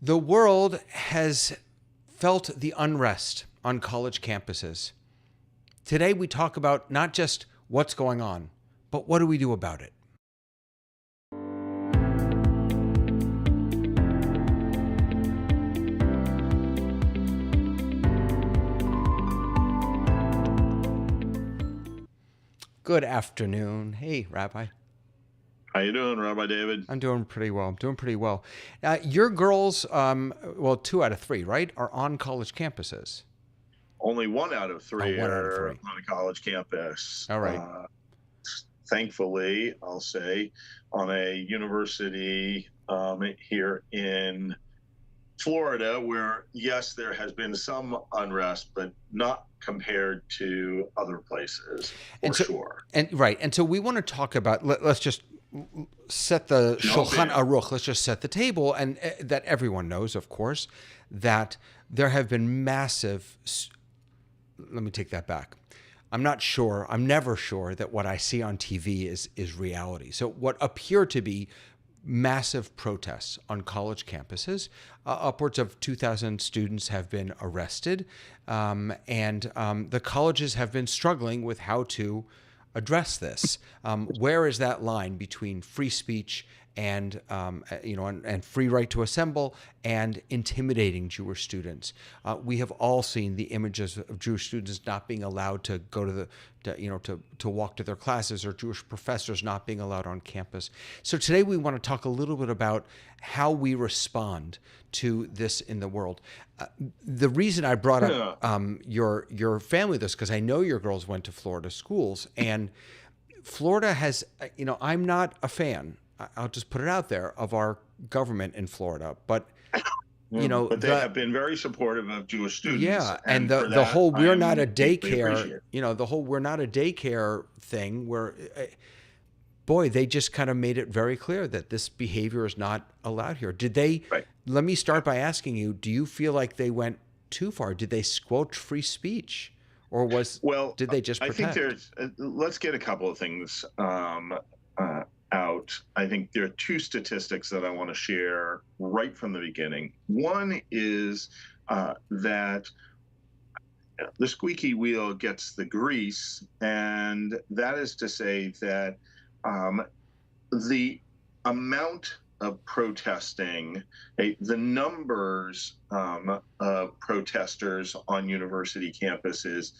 The world has felt the unrest on college campuses. Today we talk about not just what's going on, but what do we do about it? Good afternoon. Hey, Rabbi. How you doing, Rabbi David? I'm doing pretty well. Your girls, well, 2 out of 3, right, are on college campuses. Only 1 out of 3 1 out of are 3. on a college campus. All right. Thankfully, I'll say, on a university here in Florida, where, yes, there has been some unrest, but not compared to other places, for sure. And so we want to talk about, let's just set the Shulchan Aruch, let's just set the table, and that everyone knows, of course, that there have been massive, let me take that back. I'm never sure that what I see on TV is reality. So what appear to be massive protests on college campuses, upwards of 2,000 students have been arrested, and the colleges have been struggling with how to address this. Where is that line between free speech and and free right to assemble and intimidating Jewish students? We have all seen the images of Jewish students not being allowed to go to walk to their classes, or Jewish professors not being allowed on campus. So today we want to talk a little bit about how we respond to this in the world. The reason I brought up your family this, because I know your girls went to Florida schools, and Florida has, I'm not a fan, I'll just put it out there, of our government in Florida, but but they have been very supportive of Jewish students. Yeah, and the whole we're not a daycare thing, where boy, they just kind of made it very clear that this behavior is not allowed here. Did they? Right. Let me start by asking you: do you feel like they went too far? Did they squelch free speech, or did they just protect? I think let's get a couple of things out. I think there are 2 statistics that I want to share right from the beginning. One is that the squeaky wheel gets the grease, and that is to say that the amount of protesting, the numbers of protesters on university campuses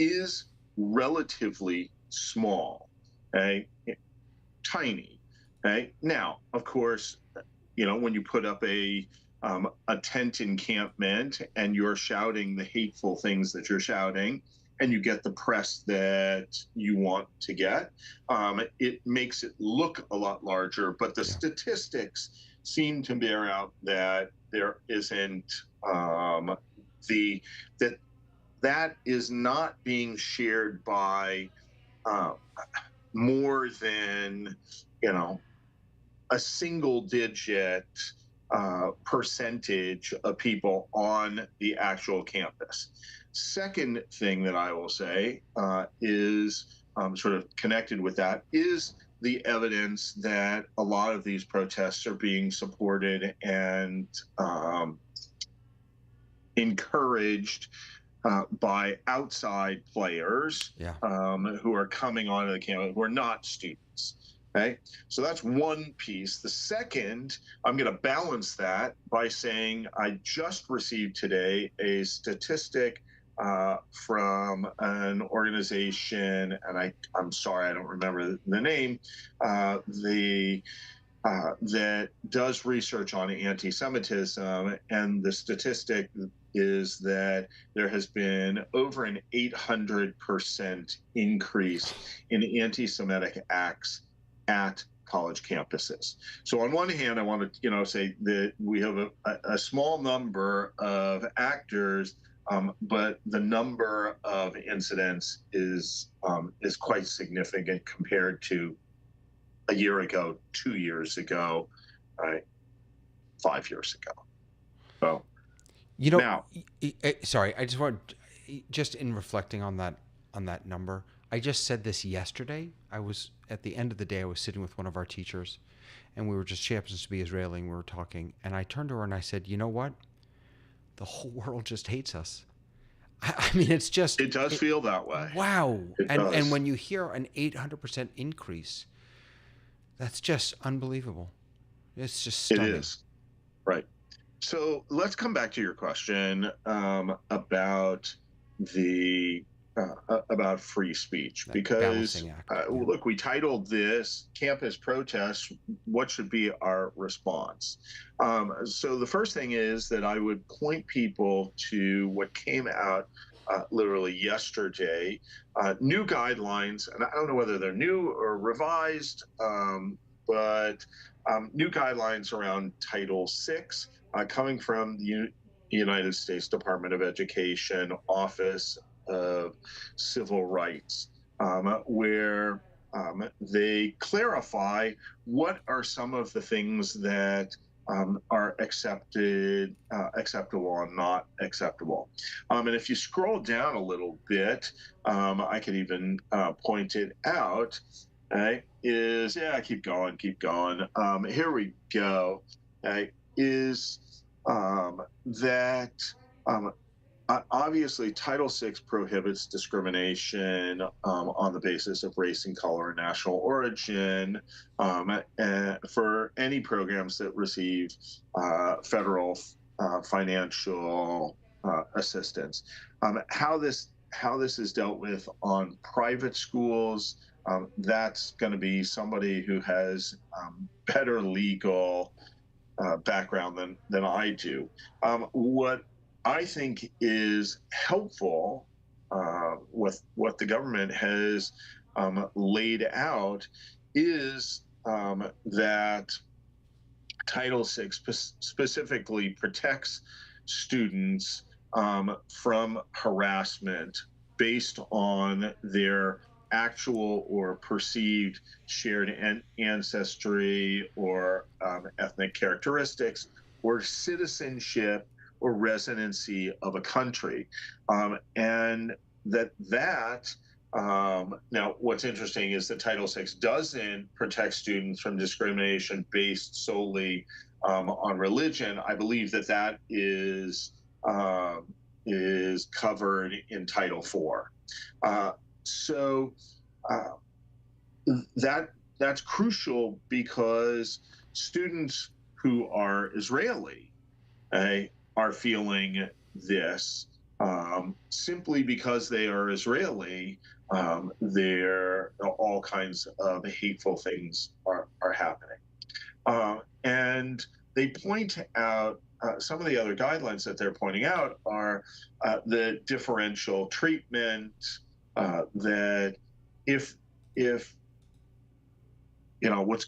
is relatively small. Tiny. Now, of course, when you put up a tent encampment and you're shouting the hateful things that you're shouting, and you get the press that you want to get, it makes it look a lot larger. But the statistics seem to bear out that there isn't that is not being shared by more than a single digit percentage of people on the actual campus. Second thing that I will say is sort of connected with that is the evidence that a lot of these protests are being supported and encouraged by outside players who are coming onto the campus, who are not students. So that's one piece. The second, I'm going to balance that by saying I just received today a statistic from an organization, and I'm sorry, I don't remember the name, that does research on anti-Semitism, and the statistic is that there has been over an 800% increase in anti-Semitic acts at college campuses. So on one hand, I want to say that we have a small number of actors, but the number of incidents is quite significant compared to a year ago, 2 years ago, 5 years ago. So sorry, I just want, just in reflecting on that number, I just said this yesterday. I was at the end of the day. I was sitting with one of our teachers, and we were just. She happens to be Israeli, and we were talking. And I turned to her and I said, "You know what? The whole world just hates us." I mean, it's just. It does feel that way. Wow. It And does. when you hear an 800% increase, that's just unbelievable. It's just It stunning. is. Right. So let's come back to your question about the about free speech, That because balancing act. Yeah. look, we titled this "Campus Protests: What Should Be Our Response?" So the first thing is that I would point people to what came out literally yesterday, new guidelines, and I don't know whether they're new or revised, but new guidelines around Title VI, coming from the United States Department of Education Office of Civil Rights, where they clarify what are some of the things that are acceptable and not acceptable. And if you scroll down a little bit, I could even point it out. Keep going. Here we go. Is that obviously Title VI prohibits discrimination on the basis of race and color and national origin and for any programs that receive federal financial assistance. How this is dealt with on private schools, that's going to be somebody who has better legal background than I do. What I think is helpful with what the government has laid out is that Title VI specifically protects students from harassment based on their actual or perceived shared ancestry or ethnic characteristics or citizenship or residency of a country. And now what's interesting is that Title VI doesn't protect students from discrimination based solely on religion. I believe that is covered in Title IV. So that's crucial because students who are Israeli are feeling this simply because they are Israeli. There all kinds of hateful things are happening, and they point out some of the other guidelines that they're pointing out are the differential treatment, that if what's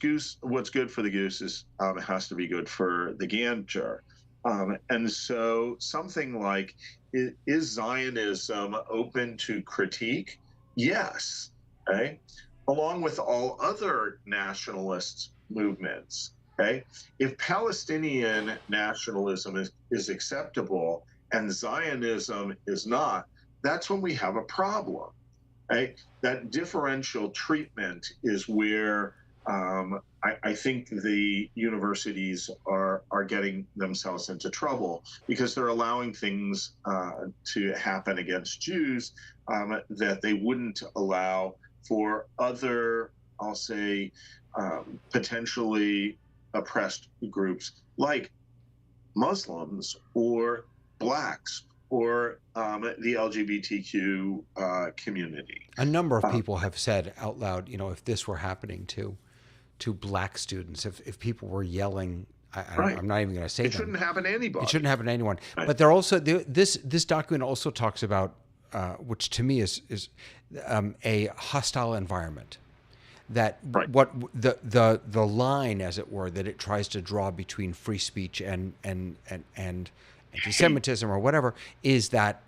good for the goose is has to be good for the gander. And so something like, is Zionism open to critique? Yes, okay? Along with all other nationalist movements. Okay, if Palestinian nationalism is acceptable and Zionism is not, that's when we have a problem. Right? That differential treatment is where I think the universities are getting themselves into trouble, because they're allowing things to happen against Jews that they wouldn't allow for other, I'll say, potentially oppressed groups like Muslims or Blacks or the LGBTQ community. A number of people have said out loud, if this were happening to Black students, if people were yelling, Right. I'm not even going to say It shouldn't happen to anybody. It shouldn't happen to anyone. Right. But they're also this document also talks about, which to me is a hostile environment. That Right. what the line, as it were, that it tries to draw between free speech and anti-Semitism or whatever, is that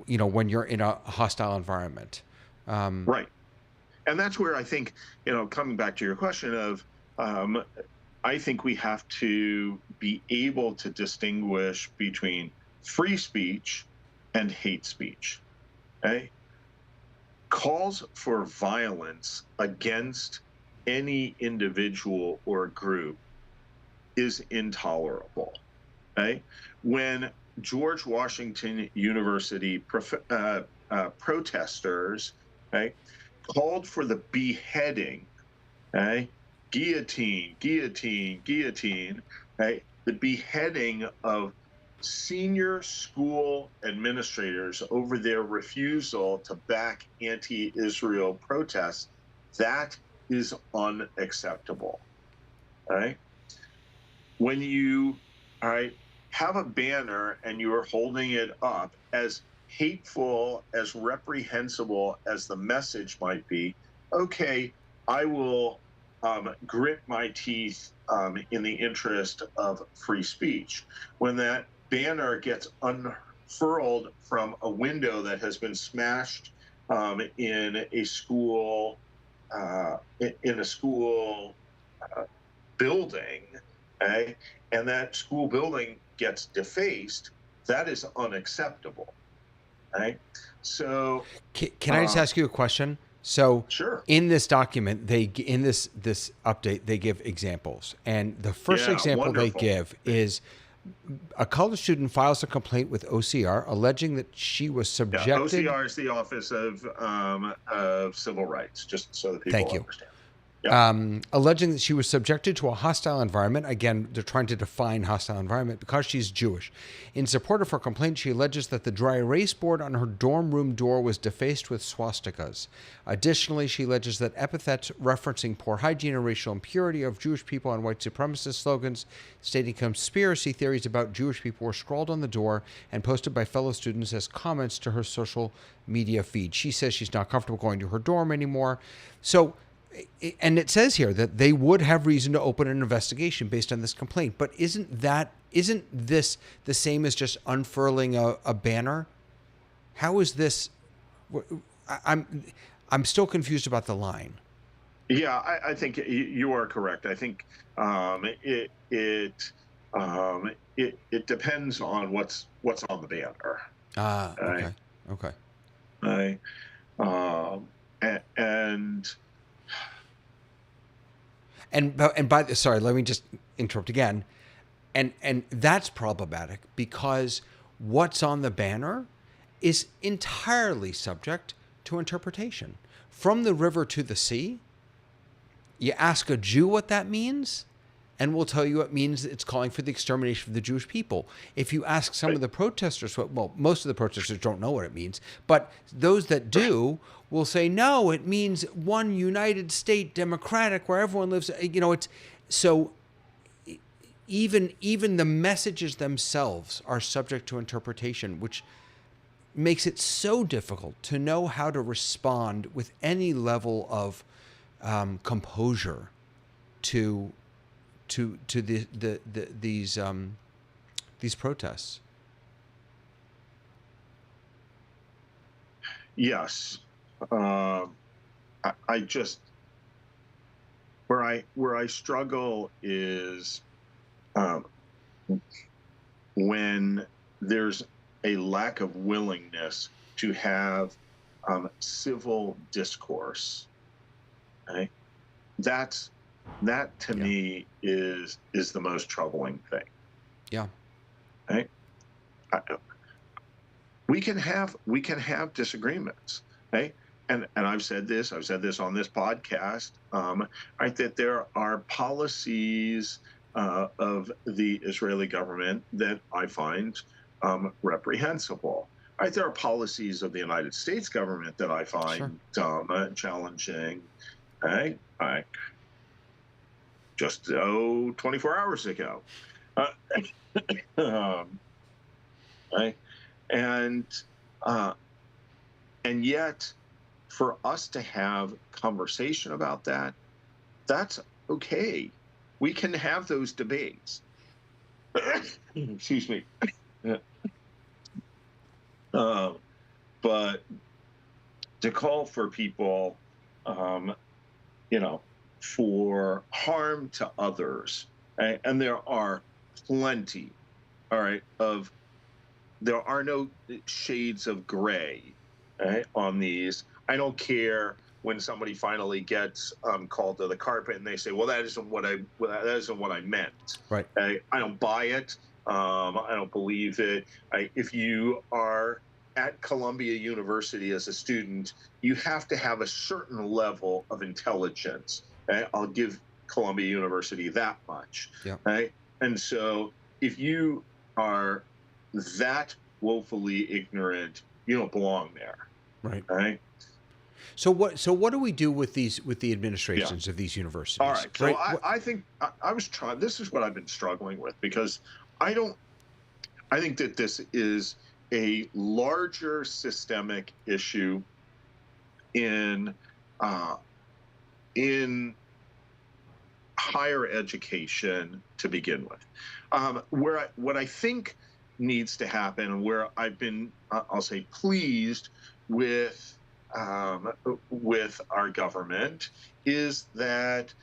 when you're in a hostile environment. Right. And that's where I think, coming back to your question of, I think we have to be able to distinguish between free speech and hate speech. Okay? calls for violence against any individual or group is intolerable. Okay? When George Washington University protesters, okay, called for the beheading, okay, guillotine, guillotine, guillotine, okay, the beheading of senior school administrators over their refusal to back anti-Israel protests, that is unacceptable. Right? When you, all right, have a banner and you are holding it up, as hateful, as reprehensible as the message might be, okay, I will grit my teeth in the interest of free speech. When that banner gets unfurled from a window that has been smashed in a school, in a school building, okay, and that school building gets defaced, that is unacceptable. Right? So, Can I just ask you a question? So, sure. in this document, in this update, they give examples, and the first example wonderful. they give is a college student files a complaint with OCR alleging that she was subjected. OCR is the Office of Civil Rights, just so that people Thank you. understand. Yep. Alleging that she was subjected to a hostile environment. Again, they're trying to define hostile environment because she's Jewish. In support of her complaint, she alleges that the dry erase board on her dorm room door was defaced with swastikas. Additionally, she alleges that epithets referencing poor hygiene or racial impurity of Jewish people and white supremacist slogans stating conspiracy theories about Jewish people were scrawled on the door and posted by fellow students as comments to her social media feed. She says she's not comfortable going to her dorm anymore. So, and it says here that they would have reason to open an investigation based on this complaint. But isn't this the same as just unfurling a banner? How is this? I'm still confused about the line. Yeah, I think you are correct. I think it depends on what's on the banner. Okay. Right. Sorry, let me just interrupt again. And that's problematic because what's on the banner is entirely subject to interpretation. From the river to the sea, you ask a Jew what that means, and we'll tell you it means it's calling for the extermination of the Jewish people. If you ask some of the protesters, well, most of the protesters don't know what it means, but those that do will say, no, it means one united state, democratic, where everyone lives. It's so even the messages themselves are subject to interpretation, which makes it so difficult to know how to respond with any level of composure to these protests. Yes, I just where I struggle is when there's a lack of willingness to have civil discourse. Okay? That to me is the most troubling thing. Yeah. Right? We can have disagreements. Okay? And I've said this on this podcast, right, that there are policies of the Israeli government that I find reprehensible. Right, there are policies of the United States government that I find challenging. Right? Just 24 hours ago. Right? And yet, for us to have conversation about that, that's okay. We can have those debates. Excuse me. But to call for people, for harm to others, right? And there are plenty, all right, there are no shades of gray, right, on these. I don't care when somebody finally gets called to the carpet and they say, "Well, that isn't what I meant." Right. I don't buy it. I don't believe it. If you are at Columbia University as a student, you have to have a certain level of intelligence. Okay? I'll give Columbia University that much. Yeah. Right? And so if you are that woefully ignorant, you don't belong there. Right. Right? So what do we do with the Yeah. administrations of these universities? All right. So Right. I think I was trying. This is what I've been struggling with, because I don't. I think that this is a larger systemic issue in uh, in higher education to begin with. What I think needs to happen, and where I've been, I'll say, pleased with our government, is that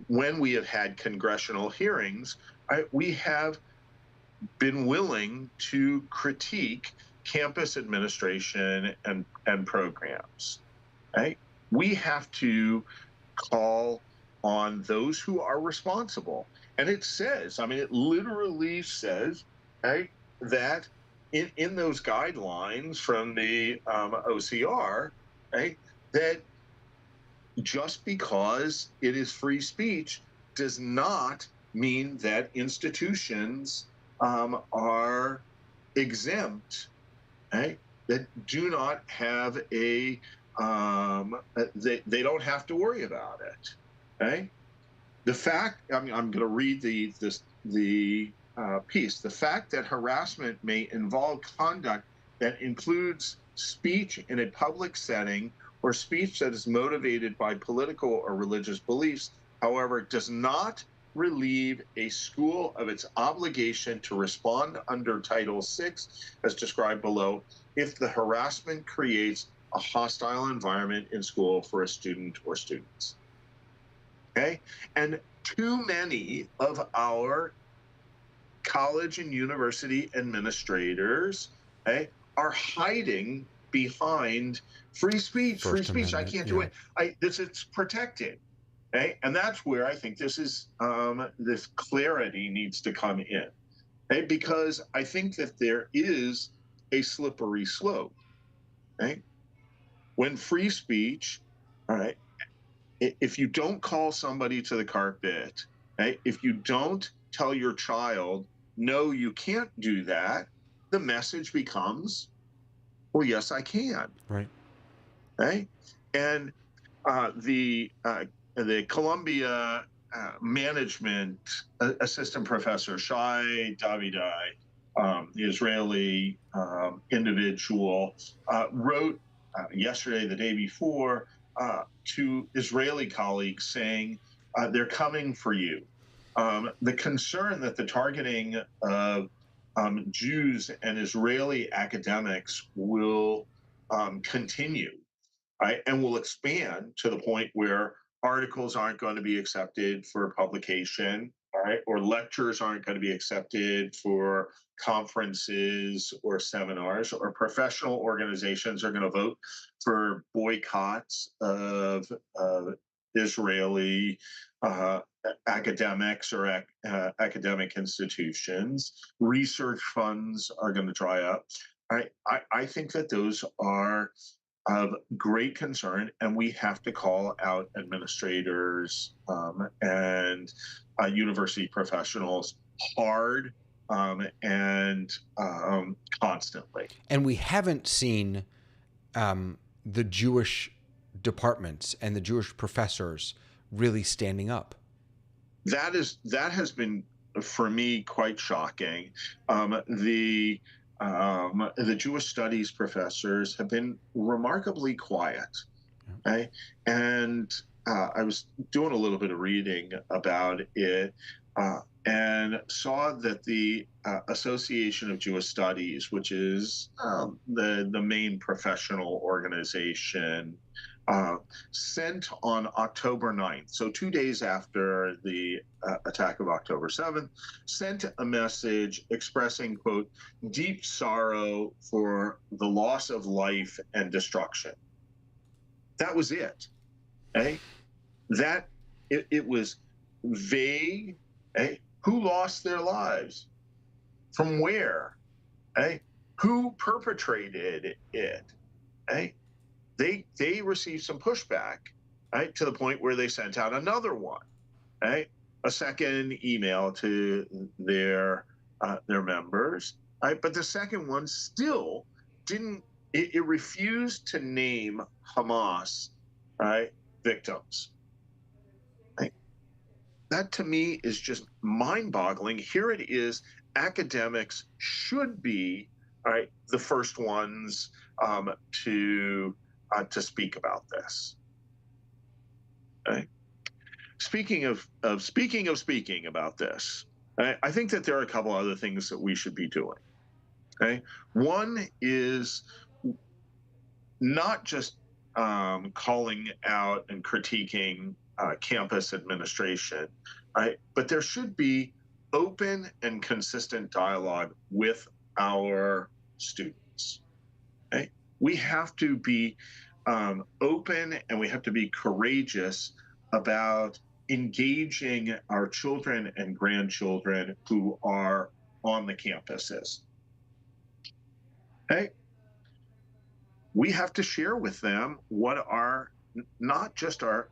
when we have had congressional hearings, we have been willing to critique campus administration and programs. Right? We have to call on those who are responsible. And it says, I mean, it literally says, right, that in those guidelines from the OCR, right, that just because it is free speech does not mean that institutions are exempt, right? That do not have they don't have to worry about it, right? The fact, I mean, I'm going to read the piece. The fact that harassment may involve conduct that includes speech in a public setting or speech that is motivated by political or religious beliefs, however, does not relieve a school of its obligation to respond under Title VI, as described below, if the harassment creates a hostile environment in school for a student or students. Okay? And too many of our college and university administrators, okay, are hiding behind free speech. First Free speech. I Amendment, can't do it. It's protected. Okay? And that's where I think this clarity needs to come in. Okay? Because I think that there is a slippery slope. Okay? When free speech, all right, if you don't call somebody to the carpet, right, if you don't tell your child, no, you can't do that, the message becomes, well, yes, I can. Right. Right? And the Columbia management assistant professor, Shai David.This, the Israeli individual, wrote yesterday, the day before, to Israeli colleagues saying, they're coming for you. The concern that the targeting of Jews and Israeli academics will continue, right, and will expand to the point where articles aren't going to be accepted for publication, right, or lectures aren't going to be accepted for conferences or seminars, or professional organizations are going to vote for boycotts of Israeli academics or academic institutions. Research funds are going to dry up. I think that those are of great concern, and we have to call out administrators and university professionals hard and constantly. And we haven't seen the Jewish departments and the Jewish professors really standing up. That has been, for me, quite shocking. The Jewish studies professors have been remarkably quiet, right? And I was doing a little bit of reading about it, and saw that the Association of Jewish Studies, which is the main professional organization, sent on October 9th, so 2 days after the attack of October 7th, sent a message expressing, quote, deep sorrow for the loss of life and destruction. That was it. Okay? That it was vague. Okay? Who lost their lives? From where? Okay? Who perpetrated it? Okay? They received some pushback, right, to the point where they sent out another one, right, a second email to their members, right, but the second one still didn't. It refused to name Hamas, right, victims. Right? That to me is just mind-boggling. Here it is. Academics should be, all right, the first ones to speak about this. Okay? Speaking of speaking about this, I think that there are a couple other things that we should be doing. Okay, one is not just calling out and critiquing campus administration, right? But there should be open and consistent dialogue with our students. Okay? We have to be open and we have to be courageous about engaging our children and grandchildren who are on the campuses. Okay? We have to share with them what are not just our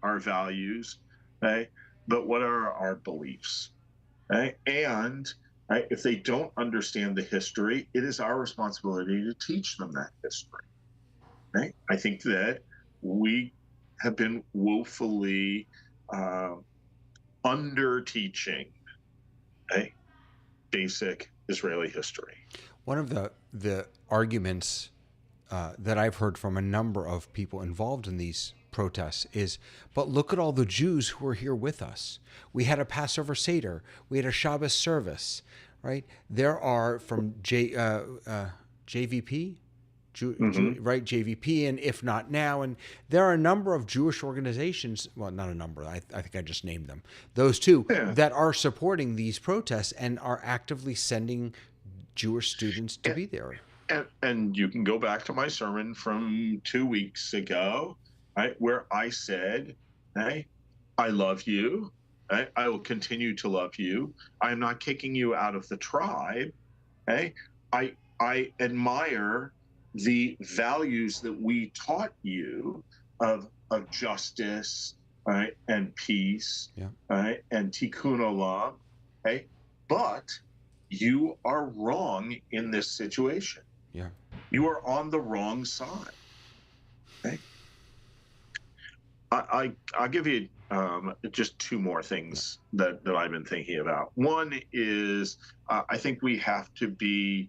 our values, okay, but what are our beliefs. Okay? And right, if they don't understand the history, it is our responsibility to teach them that history. Right? I think that we have been woefully under teaching basic Israeli history. One of the arguments that I've heard from a number of people involved in these protests is, but look at all the Jews who are here with us. We had a Passover Seder. We had a Shabbos service, right? There are from JVP, right? JVP, and If Not Now. And there are a number of Jewish organizations, well, not a number, I think I just named them, those two, that are supporting these protests and are actively sending Jewish students to be there. And you can go back to my sermon from 2 weeks ago, right, where I said, hey, I love you. Right? I will continue to love you. I am not kicking you out of the tribe. Okay? I admire the values that we taught you of justice, right, and peace, right, and tikkun olam. Okay? But you are wrong in this situation. Yeah. You are on the wrong side. Okay? I'll give you just two more things that I've been thinking about. One is I think we have to be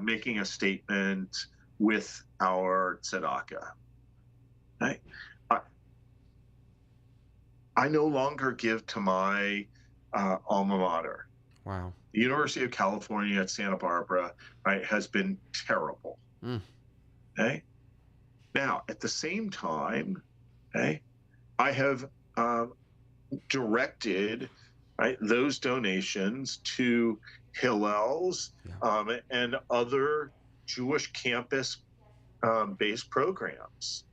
making a statement with our tzedakah. Right? I no longer give to my alma mater. Wow. The University of California at Santa Barbara, right, has been terrible. Okay? Now, at the same time, okay, I have directed, right, those donations to Hillel's and other Jewish campus-based programs,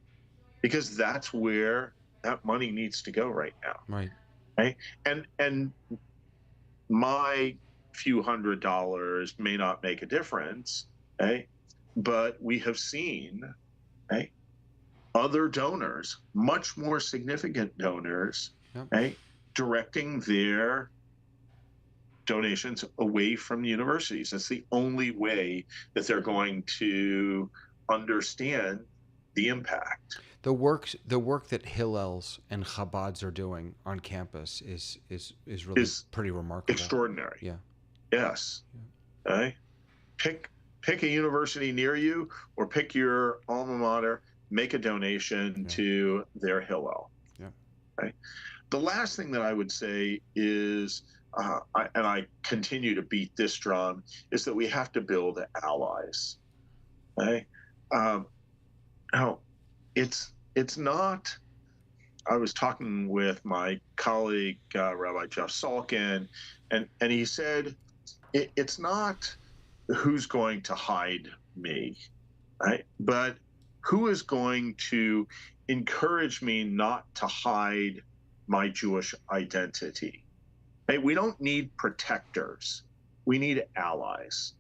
because that's where that money needs to go right now. Right. Okay? And my few $100s may not make a difference, okay? But we have seen, okay, other donors, much more significant donors, okay, directing their donations away from the universities. That's the only way that they're going to understand the impact. The work that Hillel's and Chabad's are doing on campus is really pretty remarkable. Extraordinary. Yeah. Yes. Yeah. Okay. Pick a university near you, or pick your alma mater, make a donation to their Hillel. Yeah. Okay. The last thing that I would say is, and I continue to beat this drum, is that we have to build allies. Okay. Now, it's not. I was talking with my colleague, Rabbi Jeff Salkin, and he said, it's not who's going to hide me, right? But who is going to encourage me not to hide my Jewish identity? Hey, we don't need protectors. We need allies.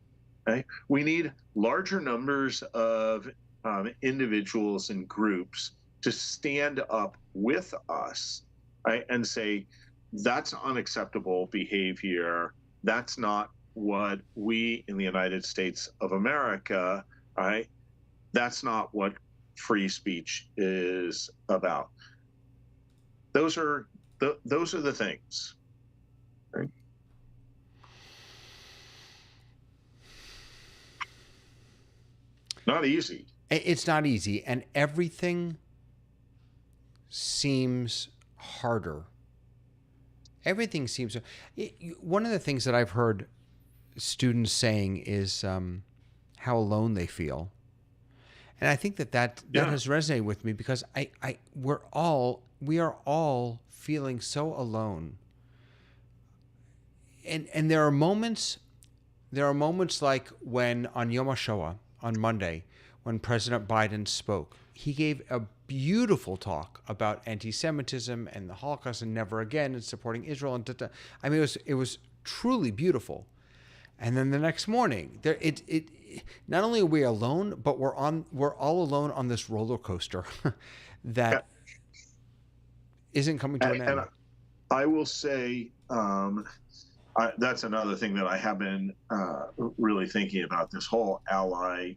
Okay? We need larger numbers of individuals and groups to stand up with us, right, and say, that's unacceptable behavior. That's not what we in the United States of America, right? That's not what free speech is about. Those are the things. Right? Not easy. It's not easy, and everything seems harder. Everything seems. One of the things that I've heard students saying is how alone they feel, and I think that Yeah. has resonated with me because we are all feeling so alone, and there are moments like when on Yom HaShoah on Monday, when President Biden spoke, he gave a beautiful talk about anti-Semitism and the Holocaust and never again and supporting Israel and I mean it was truly beautiful. And then the next morning, it not only are we alone, but we're all alone on this roller coaster that isn't coming to an end. And I will say that's another thing that I have been really thinking about, this whole ally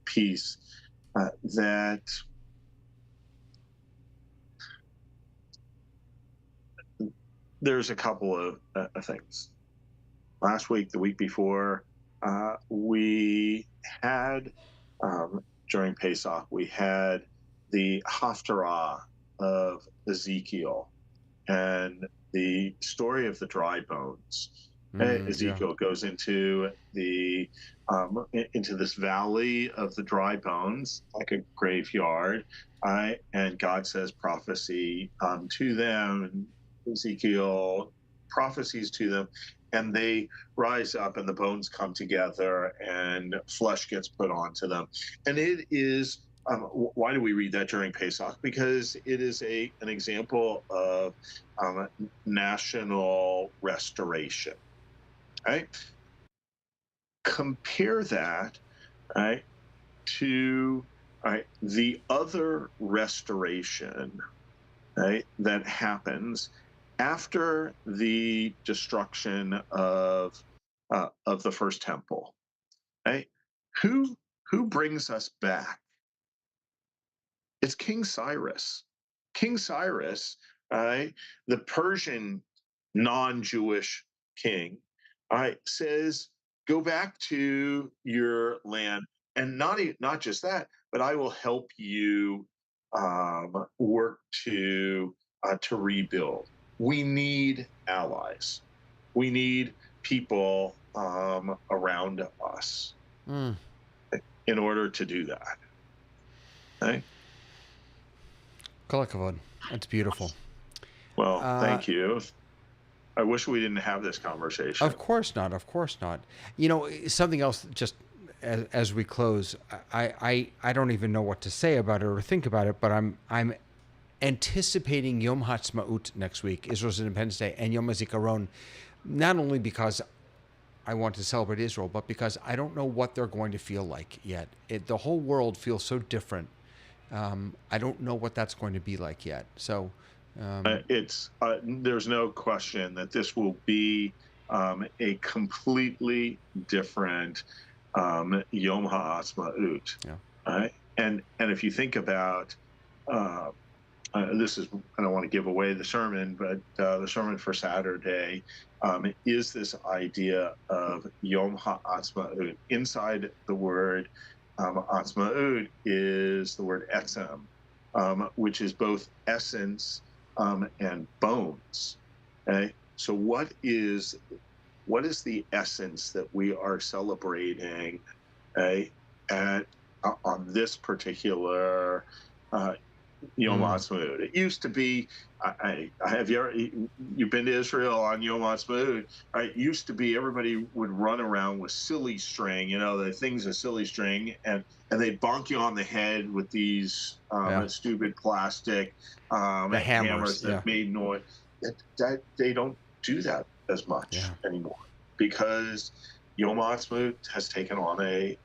piece, that there's a couple of things. Last week, the week before, we had, during Pesach, we had the Haftarah of Ezekiel and the story of the dry bones. Ezekiel goes into into this valley of the dry bones, like a graveyard, and God says prophecy to them, and Ezekiel prophecies to them, and they rise up and the bones come together and flesh gets put onto them. And it is, why do we read that during Pesach? Because it is an example of national restoration. Right? Compare that, right, to the other restoration, right, that happens after the destruction of the first temple. Right? Who brings us back? It's King Cyrus. King Cyrus, the Persian non-Jewish king, says, go back to your land, and not just that, but I will help you work to rebuild. We need allies. We need people around us in order to do that. Right? Kol hakavod. That's beautiful. Well, thank you. I wish we didn't have this conversation. Of course not. Of course not. You know, something else, just as we close, I don't even know what to say about it or think about it, but I'm anticipating Yom Ha'atzmaut next week, Israel's Independence Day, and Yom HaZikaron, not only because I want to celebrate Israel, but because I don't know what they're going to feel like yet. The whole world feels so different. I don't know what that's going to be like yet. So there's no question that this will be a completely different Yom Ha'atzmaut. Yeah. And if you think about this is, I don't want to give away the sermon, but the sermon for Saturday is this idea of Yom Ha'atzmaut. Inside the word Atzmaut is the word etzem, which is both essence and bones. Okay? So what is the essence that we are celebrating on this particular Yom Ha'atzmaut. It used to be. Have you've been to Israel on Yom Ha'atzmaut? Right, it used to be everybody would run around with silly string. The things of silly string, and they bonk you on the head with these stupid plastic The hammers. hammers that Yeah. made noise. That they don't do that as much Yeah. anymore because Yom Ha'atzmaut has taken on a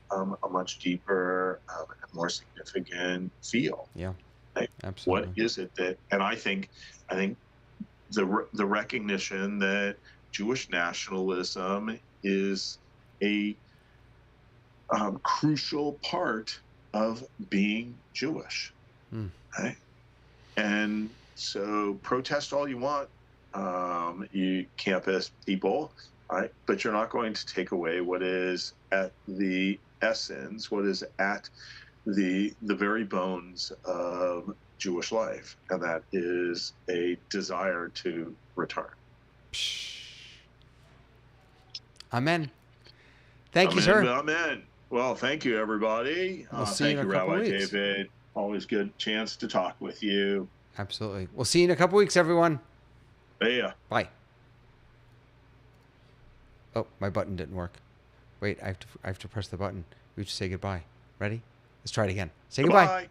much deeper and more significant feel. Yeah. Like, what Absolutely. is it that? And I think the recognition that Jewish nationalism is a crucial part of being Jewish, right? And so protest all you want, you campus people, right? But you're not going to take away what is at the essence, what is at the very bones of Jewish life, and that is a desire to return. Amen. Thank you, sir. Amen. Well, thank you, everybody. We'll see you in Thank a you, couple Rabbi weeks. David. Always good chance to talk with you. Absolutely. We'll see you in a couple weeks, everyone. Yeah. Bye. Oh, my button didn't work. Wait, I have to press the button. We have to say goodbye. Ready? Let's try it again. Say goodbye.